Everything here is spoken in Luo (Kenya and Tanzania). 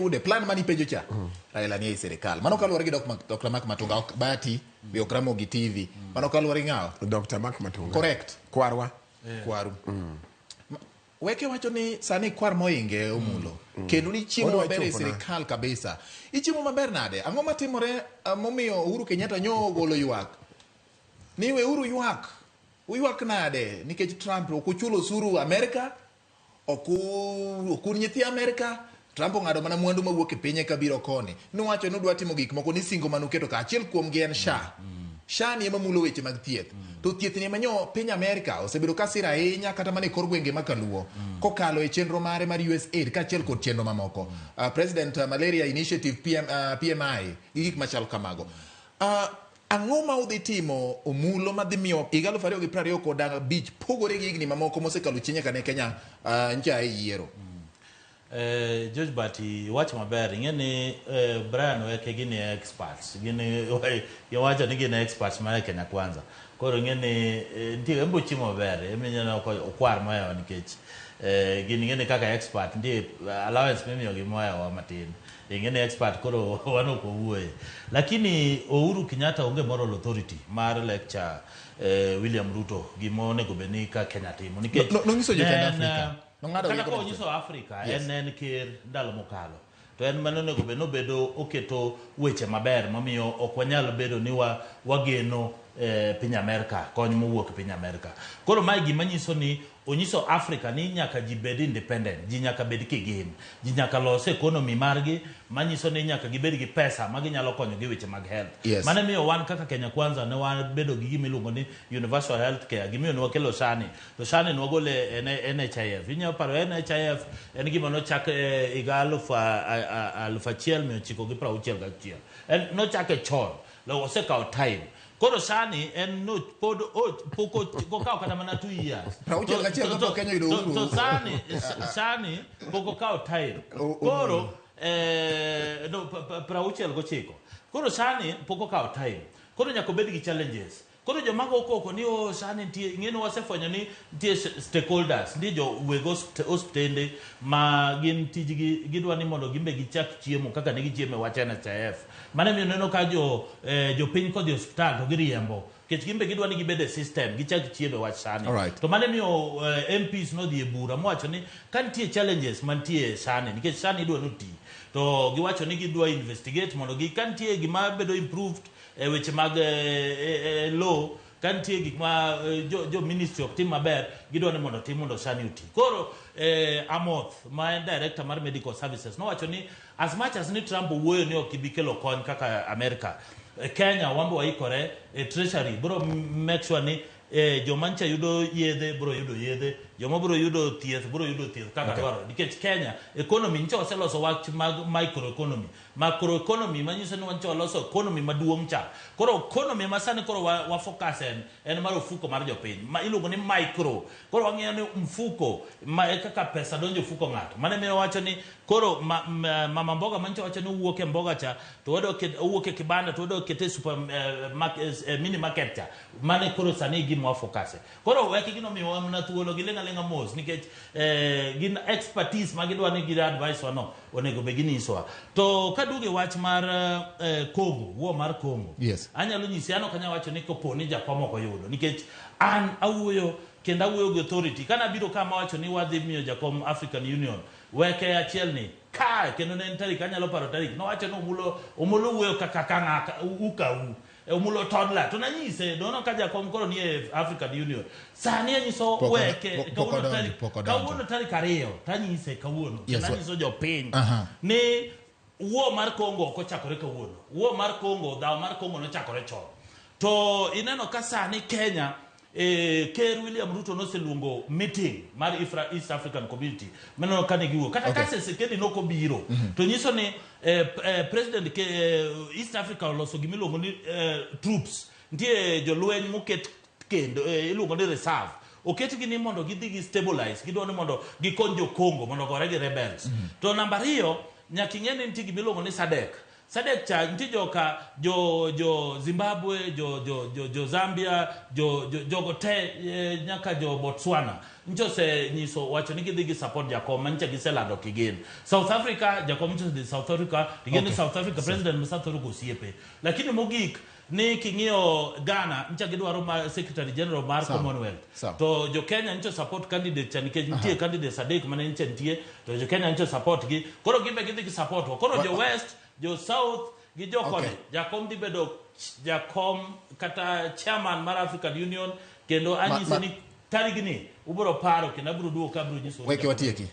ude plan mani pejo cha Raila ni serikal mano kaluwore gi Dr. Mark Matunga ok bati bi ok Ramogi TV mano kaluwore ng'awa Dr. Mark Matunga correct kwarwa kwaru weke wacho ni sani kwar moinge Omullo kendo ni chiemo maber e serikal kabisa ichiemo maber nade ang'o matimore momiyo Uhuru Kenyatta nyogolo ywak niwe Uhuru ywak nade nikech Trump okuchulo osuru Amerka okun nyithi Amerka Trump ng'ado mana mwandu mawuok e pinye kabiro koni nowacho ni odwa timo gik moko ni singo manuketo ka achiel kuom gi en SHA ni ema mulo weche mag thieth to thieth ni manyo piny Amerka osebedo kasira ahinya kata mane kor gwenge makaluo kokalo e chenro mare mar USAID ka achiel kod chenro mamoko President Malaria Initiative PMI gik machal kamago ang'o ma udhi timo Omullo madhi miyo higa 2020 koda bich pogore gi higni mamoko mosekalo chienya kane Kenya ncha e yiero George Bati wacho maber ing'eni Brian weke gini experts gini yawacho ni gini experts mara Kenya kwanza koro ing'eni ntie embo chimo maber eminyana okwar moyo nikech gini ng'eni kaka expert ntie allowance mimiyo gi moyo matin ing'eni expert koro wano ko wuoye lakini Uhuru Kenyatta onge moral authority mar lecture William Ruto gimo onego beni ka Kenya timo nikech nonyiso jotend Afrika kata ko nyiso Afrika en ker ndalo mokalo to en manonego beno bedo oketo weche maber mamiyo ok wanyal bedo ni wageno piny Amerka kony mowuok piny Amerka koro mae gima nyiso ni onyiso Afrika ni nyaka ji bed independent ji nyaka bed kigin ji nyaka los economy margi manyiso ni nyaka gibed gi pesa maginyalo konyo gi weche mag health mane miyo wan kaka Kenya kwanza ne wan bedo gi gima iluongo ni universal health care gimiyo ne wakelo SHA to SHA ne wagole NHIF inyalo paro NHIF en gima nochak higa 1961 nochake chon lo osekawo time koro sani en no pod poko kokao kata mana 2 years to sani poko kao time koro no prauchiel gochiko koro sani poko kao time koro nyako bed gi challenges koro jomago koko ni sani tie ng'eno wasefwenyo ni tie stakeholders ndi jo wego hospitende ma gin tijgi gidwa ni mondo gimbe gichak chiemo kaka ne gichiemo wacha NHIF mane mi neno ka jo piny kodhi hospital to giriembo kech gimbe gidwa ni gibede system gichak chiemo wach sani to mane mi MPs no dhi e bura mowacho ni kan tie challenges mantie sani nikech sani idwa no ti to giwacho ni gidwa investigate mondo kan tie gima bedo improved weche mag law kan tie gik ma jo ministry of team maber gidwa ni mondo tim mondo sani uti koro Amoth ma en director mar medical services no wacho ni as much as ni Trump wuoyo ni ok bikelo kony kaka Amerika Kenya wambo waikore treasury bro make sure ni jomancha yudo yedhe bro yudo yedhe jomo bro yudo thieth kaka dwaro nikech Kenya economy ncho oseloso wach mag macroeconomy manyiso ni wancho loso economy maduong' cha koro economy masani koro wa focus en mar ofuko mar jopiny ma iluongo ni micro koro wang'iyo ni mfuko kaka pesa donjo mfuko ng'ato mane miyo wacho ni koro mama mboga mancho wacho ni wuok e mboga cha to wuok e kibanda to wado kete super mini market cha mane koro sani gimo focus koro weki gino miyo wamna thuolo gilenga mos nikech gin expertise magidwa ni gida advice wano onego be giniswa to kaduge wach mar Congo wo mar Congo anyalo nyisi ano kanya wacho ni koponi jakom ok oyudo nikech an awuoyo kenda awuoyo gi authority kana biro kama wacho ni wadhi miyo jakom African Union weke achiel ni ka kendo ne tarik anyalo paro tarik no wacho no Omullo wuoyo kaka kanga ukaw Omullo toddler to nanyise dono ka jakom koro ni African Union sani anyiso weke kawuono tarik 2 tanyise kawuono nanyiso jopiny ni wuo mar Congo ok ochakore kawuono wuo mar Congo dhaw mar Congo nochakore chon to ineno ka sani Kenya Ker William Ruto noseluongo meeting mar East African Community mano kane giwuok kata kase sekedi noko biro to nyiso ni president East Africa oloso gimiluongo ni troops ntie jolweny moket kendo iluongo ni reserve oketgi ni mondo gidhi gi stabilize gidwa ni mondo gikony jo Congo mondo gore gi rebels to namba 2 nyaka ing'e ni ntie gimiluongo ni SADC Sadek cha nti jo Zimbabwe, jo Zambia, jo gote nyaka jo Botswana. Ncho se niso wacho ni gidhi support Jakom mancha giselando kigin. South Africa Jakom ncho di South Africa, digeni South Africa president South Africa osiepe. Lakini mogik ni kingio Ghana ncha gidwaro secretary general mar Commonwealth. To jo Kenya ncho support candidate chanike ntie candidate Sadek mane nche ntie to jo Kenya ncho support gi. Koro gibe gidhi support. Koro jo West jo South gi jokone Jakom di bedo Jakom kata chairman mar African Union kendo anyise ni tarigni ubro paro kendo abro duo kabro nyiso weke watieki